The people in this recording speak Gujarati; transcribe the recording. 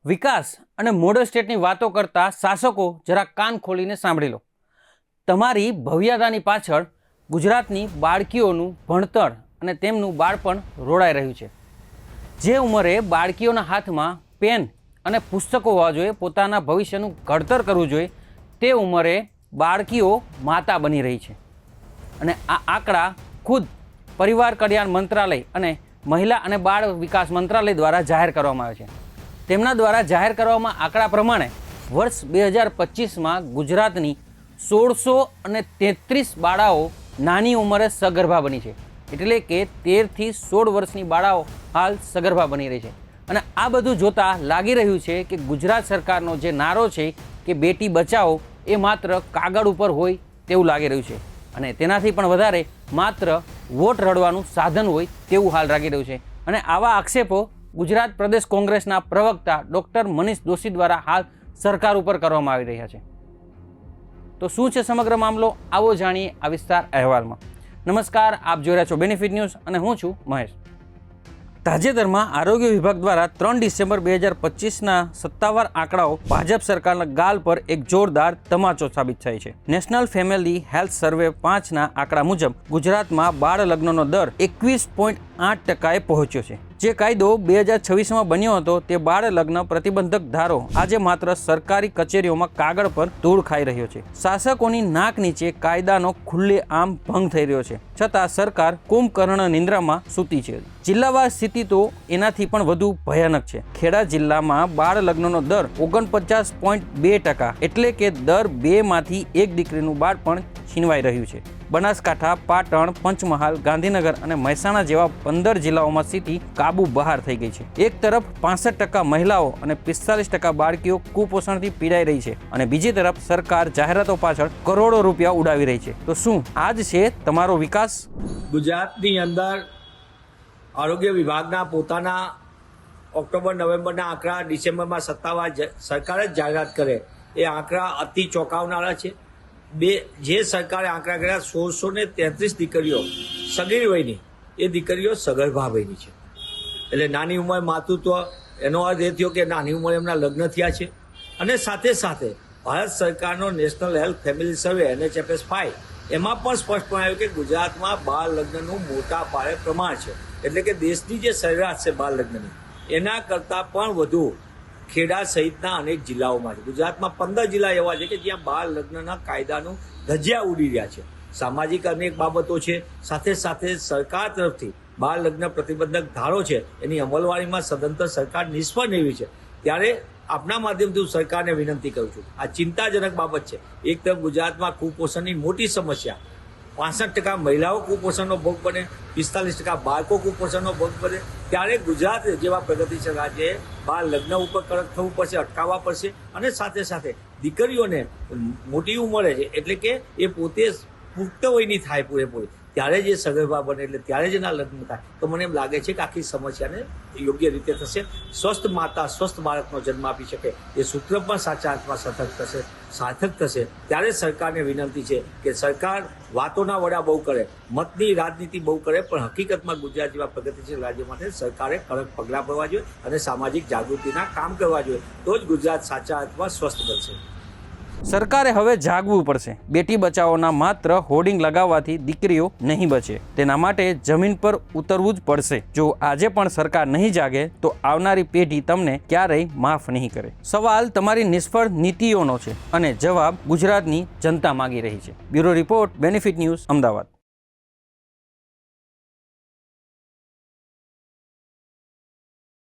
વિકાસ અને મોડલ સ્ટેટની વાતો કરતા શાસકો જરા કાન ખોલીને સાંભળી લો। તમારી ભવ્યતાની પાછળ ગુજરાતની બાળકીઓનું ભણતર અને તેમનું બાળપણ રોડાઈ રહ્યું છે। જે ઉંમરે બાળકીઓના હાથમાં પેન અને પુસ્તકો હોવા જોઈએ, પોતાના ભવિષ્યનું ઘડતર કરવું જોઈએ, તે ઉંમરે બાળકીઓ માતા બની રહી છે। અને આ આંકડા ખુદ પરિવાર કલ્યાણ મંત્રાલય અને મહિલા અને બાળ વિકાસ મંત્રાલય દ્વારા જાહેર કરવામાં આવે છે। તેમના દ્વારા જાહેર કરવામાં આંકડા પ્રમાણે વર્ષ 2025માં ગુજરાતની 1633 બાળાઓ નાની ઉંમરે સગર્ભા બની છે। એટલે કે 13 થી 16 વર્ષની બાળાઓ હાલ સગર્ભા બની રહી છે। અને આ બધું જોતાં લાગી રહ્યું છે કે ગુજરાત સરકારનો જે નારો છે કે બેટી બચાવો એ માત્ર કાગળ ઉપર હોય તેવું લાગી રહ્યું છે અને તેનાથી પણ વધારે માત્ર વોટ રળવાનું સાધન હોય તેવું હાલ લાગી રહ્યું છે। અને આવા આક્ષેપો ગુજરાત પ્રદેશ કોંગ્રેસના પ્રવક્તા ડૉક્ટર મનીષ દોશી દ્વારા હાલ સરકાર ઉપર કરવામાં આવી રહ્યા છે। તો શું છે સમગ્ર મામલો, આવો જાણીએ આ વિસ્તાર અહેવાલમાં। નમસ્કાર, આપ જોઈ રહ્યા છો બેનિફિટ ન્યૂઝ અને હું છું મહેશ। તાજેતરમાં આરોગ્ય વિભાગ દ્વારા 3 ડિસેમ્બર 2025ના સત્તાવાર આંકડાઓ ભાજપ સરકારના ગાલ પર એક જોરદાર તમાચો સાબિત થાય છે। નેશનલ ફેમિલી હેલ્થ સર્વે 5ના આંકડા મુજબ ગુજરાતમાં બાળ લગ્નનો દર 21.8%એ પહોંચ્યો છે। જે કાયદો 2026માં બન્યો હતો તે બાળ લગ્ન પ્રતિબંધક ધારો આજે માત્ર સરકારી કચેરીઓમાં કાગળ પર ધૂળ ખાઈ રહ્યો છે। શાસકોની નાક નીચે કાયદાનો ખુલ્લેઆમ ભંગ થઈ રહ્યો છે, છતાં સરકાર કુંભકર્ણ નિંદ્રામાં સૂતી છે। જિલ્લાવાર સ્થિતિ તો એનાથી પણ વધુ ભયાનક છે। ખેડા જિલ્લામાં બાળ લગ્નનો દર 49.2%, એટલે કે દર 2માંથી 1 દીકરીનું બાળપણ છીનવાઈ રહ્યું છે। બનાસકાંઠા, પાટણ, પંચમહાલ, ગાંધીનગર અને મહેસાણા જેવા 15 જિલ્લાઓમાં સ્થિતિ કાબુ બહાર થઈ ગઈ છે। એક તરફ 65% મહિલાઓ અને 45% બાળકીઓ કુપોષણથી પીડાઈ રહી છે અને બીજી તરફ સરકાર જાહેરાતો પાછળ કરોડો રૂપિયા ઉડાવી રહી છે। તો શું આ જ છે તમારો વિકાસ? ગુજરાતની અંદર આરોગ્ય વિભાગના પોતાના ઓક્ટોબર-નવેમ્બરના આંકડા ડિસેમ્બરમાં સત્તાવાર સરકારે જ જાહેરાત કરે એ આંકડા અતિ ચોંકાવનારા છે। જે સરકારે આંકડા કર્યા 1633 દીકરીઓ સગીર વયની, એ દીકરીઓ સગર્ભા વયની છે। એટલે નાની ઉંમરે માતૃત્વ, એનો અર્થ એ થયો કે નાની ઉંમરે એમના લગ્ન થયા છે। અને સાથે સાથે ભારત સરકારનો નેશનલ હેલ્થ ફેમિલી સર્વે NHFS 5 એમાં પણ સ્પષ્ટપણે આવ્યું કે ગુજરાતમાં બાળ લગ્નનું મોટા પાયે પ્રમાણ છે। એટલે કે દેશની જે સરેરાશ છે બાળ લગ્નની, એના કરતાં પણ વધુ ખેડા સહિતના અનેક જિલ્લાઓમાં છે। ગુજરાતમાં 15 જિલ્લા એવા છે કે જ્યાં બાળ લગ્નના કાયદાનું ધજિયા ઉડી રહ્યા છે। સામાજિક અનેક બાબતો છે, સાથે સાથે સરકાર તરફથી બાળ લગ્ન પ્રતિબંધક ધારો છે એની અમલવારીમાં સદંતર સરકાર નિષ્ફળ નીવડી છે। ત્યારે આપના માધ્યમથી હું સરકારને વિનંતી કરું છું, આ ચિંતાજનક બાબત છે। એક તરફ ગુજરાતમાં કુપોષણની મોટી સમસ્યા, 65% મહિલાઓ કુપોષણનો ભોગ બને, 45% બાળકો કુપોષણનો ભોગ બને, ત્યારે ગુજરાત જેવા પ્રગતિશીલ રાજ્યએ બાળ લગ્ન ઉપર કડક થવું પડશે, અટકાવવા પડશે। અને સાથે સાથે દીકરીઓને મોટી ઉંમરે છે, એટલે કે એ પોતે પુખ્ત વયની થાય પૂરેપૂરી, ત્યારે જે સગર્ભા બને એટલે ત્યારે જ એના લગ્ન થાય, તો મને એમ લાગે છે કે આખી સમસ્યાને યોગ્ય રીતે થશે। સ્વસ્થ માતા સ્વસ્થ બાળકનો જન્મ આપી શકે, એ સૂત્ર પણ સાચા અર્થમાં સાર્થક થશે। ત્યારે સરકારને વિનંતી છે કે સરકાર વાતોના વડા બહુ કરે, મતની રાજનીતિ બહુ કરે, પણ હકીકતમાં ગુજરાત જેવા પ્રગતિશીલ રાજ્ય માટે સરકારે કડક પગલાં ભરવા જોઈએ અને સામાજિક જાગૃતિના કામ કરવા જોઈએ, તો જ ગુજરાત સાચા અર્થમાં સ્વસ્થ બનશે। સરકારે હવે જાગવું પડશે। બેટી બચાવોના માત્ર હોર્ડિંગ લગાવવાથી દીકરીઓ નહીં બચે, તેના માટે જમીન પર ઉતરવું જ પડશે। જો આજે પણ સરકાર નહીં જાગે તો આવનારી પેઢી તમને ક્યારેય માફ નહીં કરે। સવાલ તમારી નિષ્ફળ નીતિઓનો છે અને જવાબ ગુજરાતની જનતા માંગી રહી છે। Bureau report, benefit news, Ahmedabad.